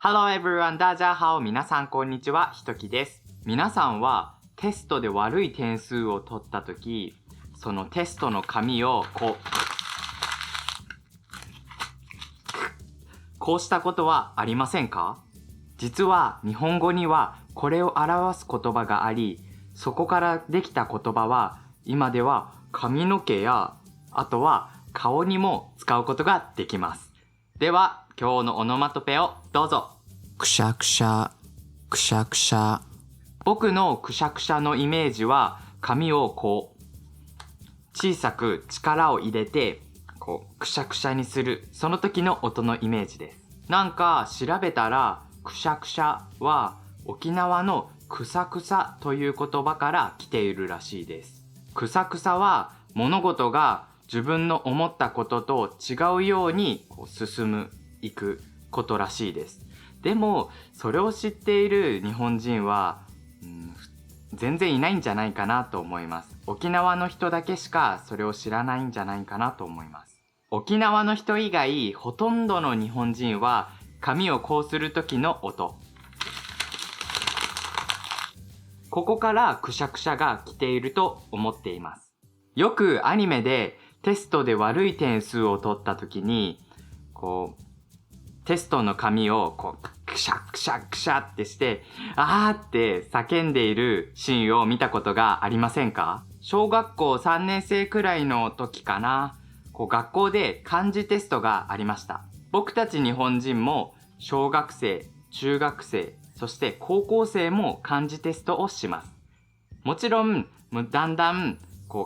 Hello everyone! 大家好！皆さんこんにちは、ひときです。皆さんはテストで悪い点数を取ったとき、そのテストの紙をこうしたことはありませんか？実は日本語にはこれを表す言葉があり、そこからできた言葉は今では髪の毛やあとは顔にも使うことができます。では今日のオノマトペをどうぞ。くしゃくしゃ、くしゃくしゃ。僕のくしゃくしゃのイメージは髪を小さく力を入れてくしゃくしゃにするその時の音のイメージです。なんか調べたらくしゃくしゃは沖縄のくさくさという言葉から来ているらしいです。くさくさは物事が自分の思ったことと違うようにいくことらしいです。でもそれを知っている日本人は、全然いないんじゃないかなと思います。沖縄の人だけしかそれを知らないんじゃないかなと思います。沖縄の人以外ほとんどの日本人は髪をこうする時の音、ここからくしゃくしゃが来ていると思っています。よくアニメでテストで悪い点数を取った時にテストの紙をくしゃくしゃくしゃってしてあーって叫んでいるシーンを見たことがありませんか？小学校3年生くらいの時かな、学校で漢字テストがありました。僕たち日本人も小学生、中学生、そして高校生も漢字テストをします。もちろんだんだん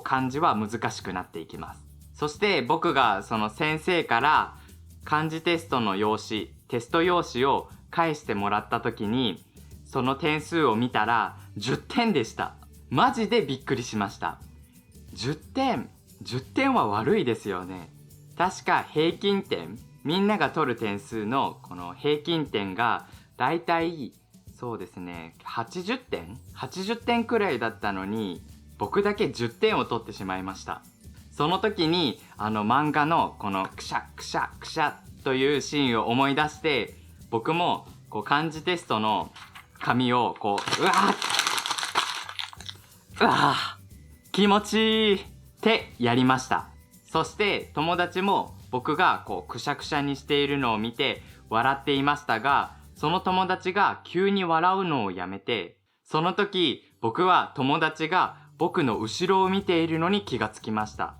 漢字は難しくなっていきます。そして僕がその先生から漢字テストのテスト用紙を返してもらった時に、その点数を見たら10点でした。マジでびっくりしました。10点は悪いですよね。確か平均点、みんなが取る点数のこの平均点がだいたいそうですね、80点くらいだったのに、僕だけ10点を取ってしまいました。その時に漫画のこのくしゃくしゃくしゃというシーンを思い出して、僕も漢字テストの紙をうわー気持ちいいってやりました。そして友達も僕がくしゃくしゃにしているのを見て笑っていましたが、その友達が急に笑うのをやめて、その時僕は友達が僕の後ろを見ているのに気がつきました。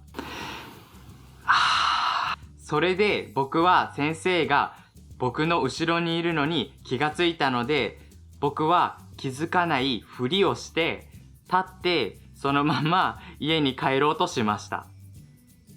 それで僕は先生が僕の後ろにいるのに気がついたので、僕は気づかないふりをして立ってそのまま家に帰ろうとしました。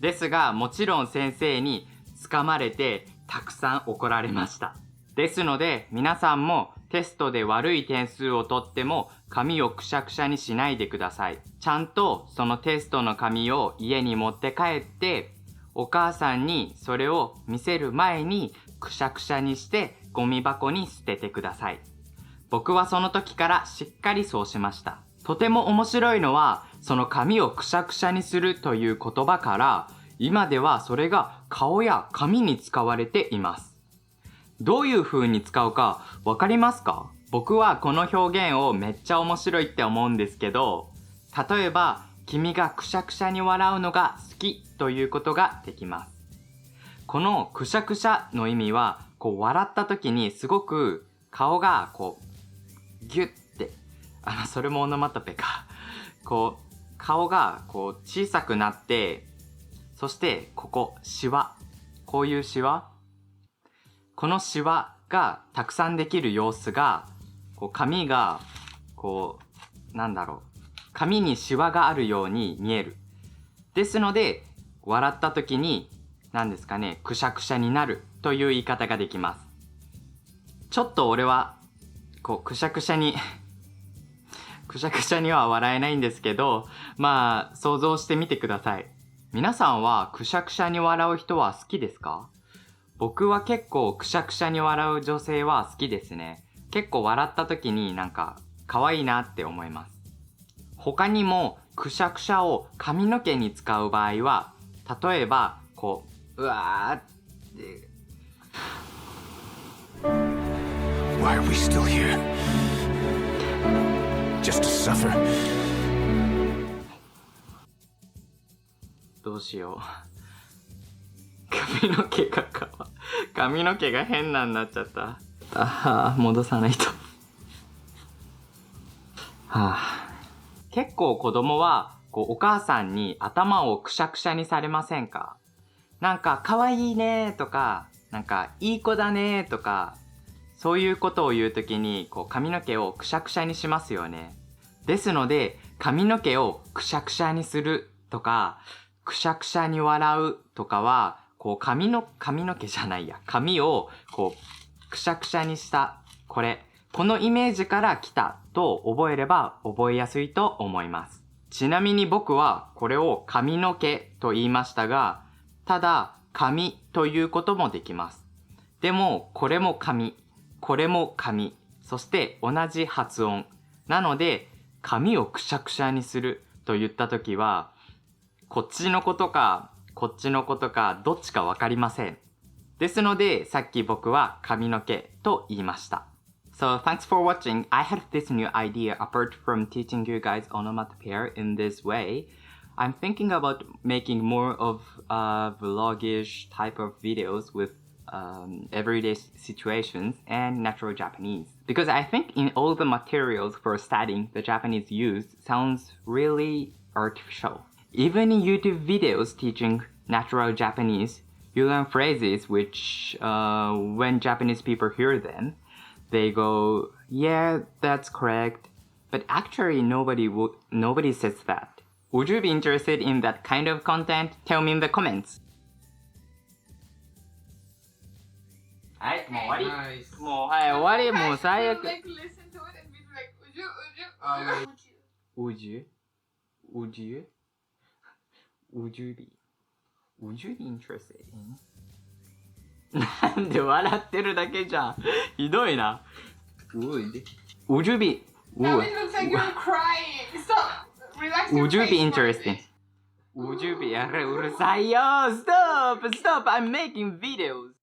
ですがもちろん先生に掴まれてたくさん怒られました。ですので皆さんもテストで悪い点数を取っても紙をくしゃくしゃにしないでください。ちゃんとそのテストの紙を家に持って帰ってお母さんにそれを見せる前にくしゃくしゃにしてゴミ箱に捨ててください。僕はその時からしっかりそうしました。とても面白いのはその紙をくしゃくしゃにするという言葉から今ではそれが顔や髪に使われています。どういう風に使うかわかりますか？僕はこの表現をめっちゃ面白いって思うんですけど、例えば君がくしゃくしゃに笑うのが好きということができます。このくしゃくしゃの意味は笑った時にすごく顔がギュッてそれもオノマトペか顔が小さくなって、そしてシワ、こういうシワ、このシワがたくさんできる様子が髪が髪にシワがあるように見える。ですので笑った時にくしゃくしゃになるという言い方ができます。ちょっと俺はくしゃくしゃには笑えないんですけど、想像してみてください。皆さんはくしゃくしゃに笑う人は好きですか？僕は結構くしゃくしゃに笑う女性は好きですね。結構笑った時に可愛いなって思います。他にもくしゃくしゃを髪の毛に使う場合は、例えばうわーって Why are we still here? Just to suffer? どうしよう。髪の毛が変なんなっちゃった。戻さないと。結構子供はお母さんに頭をくしゃくしゃにされませんか？なんか可愛いねとか、なんかいい子だねとか、そういうことを言うときに髪の毛をくしゃくしゃにしますよね。ですので髪の毛をくしゃくしゃにするとか、くしゃくしゃに笑うとかは髪をくしゃくしゃにしたこのイメージから来たと覚えれば覚えやすいと思います。ちなみに僕はこれを髪の毛と言いましたが、ただ髪ということもできます。でもこれも髪、これも髪、そして同じ発音なので、髪をくしゃくしゃにすると言ったときは、こっちのことかこっちのことかどっちかわかりません。ですのでさっき僕は髪の毛と言いました。So thanks for watching. I had this new idea apart from teaching you guys onomatopoeia in this way. I'm thinking about making more of vlogish type of videos with everyday situations and natural Japanese. Because I think in all the materials for studying the Japanese used sounds really artificial. Even in YouTube videos teaching natural Japanese, you learn phrases which when Japanese people hear them, they go, yeah, that's correct. But actually nobody says that. Would you be interested in that kind of content? Tell me in the comments. はい、もう終わり。もう終わり。もう最悪。Like listen to it and be like, Would you be interested in? なんで笑ってるだけじゃん。ひどいな。Would you be Now it looks like you're crying. Stop. Relax your Would you face be for a interested? bit. Would you be うるさいよ。Stop! I'm making videos.